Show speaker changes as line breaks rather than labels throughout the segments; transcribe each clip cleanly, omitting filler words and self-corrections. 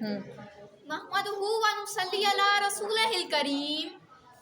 नहमदुहु व नुसल्ली अला रसूलिहिल करीम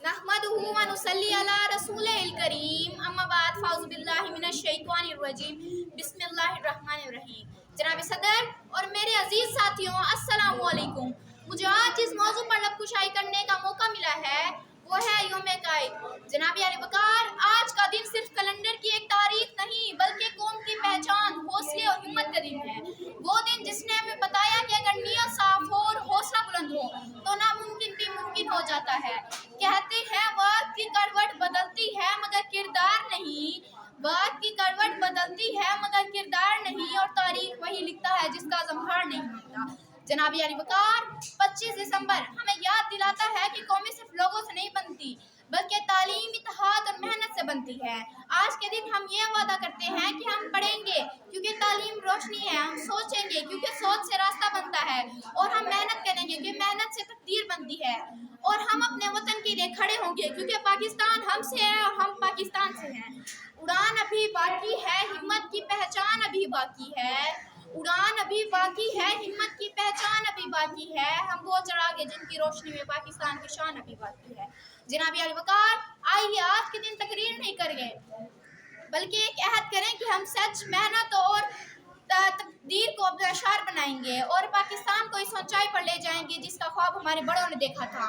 नहमदुहु व नुसल्ली अला रसूलिहिल करीम अम्मा बाद फ़ाउज़ु बिल्लाहि मिनश शैतानिर रजीम बिस्मिल्लाहिर रहमानिर रहीम। जनाब सदर और मेरे अजीज साथियों, अस्सलामु अलैकुम। मुझे आज जिस मौजू पर लबकुशाई करने का मौका मिला है वो है यौम कायद। जनाब यार वकार, आज का दिन सिर्फ कैलेंडर की एक तारीख नहीं बल्कि कौम की पहचान, हौसले और हिम्मत का दिन है। वो दिन जिसने हमें बताया कि अगर नीयत साफ हो और हौसला बुलंद हो तो नामुमकिन भी मुमकिन हो जाता है। कहते हैं वक्त की करवट बदलती है मगर किरदार नहीं, वक्त की करवट बदलती है मगर किरदार नहीं, और तारीख वही लिखता है जिसका ज़महार नहीं होता। जनाब यारी वकार, 25 दिसंबर हमें याद दिलाता है कि कौमें सिर्फ लोगों से नहीं बनती बल्कि तालीम, इत्तेहाद और मेहनत से बनती है। आज के दिन हम ये वादा करते हैं कि हम पढ़ेंगे क्योंकि तालीम रोशनी है, हम सोचेंगे क्योंकि सोच से रास्ता बनता है, और हम मेहनत करेंगे क्योंकि मेहनत से तकदीर बनती है, और हम अपने वतन के लिए खड़े होंगे क्योंकि पाकिस्तान हमसे है और हम पाकिस्तान से हैं। उड़ान अभी बाकी है, हिम्मत की पहचान अभी बाकी है। उड़ान अभी बाकी है, हिम्मत की पहचान अभी बाकी है। हम वो चढ़ागे जिनकी रोशनी में पाकिस्तान की शान अभी बाकी है। जनाब यार वकार, आइए आज के दिन तकरीर नहीं करेंगे बल्कि एक अहद करें कि हम सच, मेहनत और तकदीर को अपना शार बनाएंगे और पाकिस्तान को इस ऊंचाई पर ले जाएंगे जिसका ख्वाब हमारे बड़ों ने देखा था।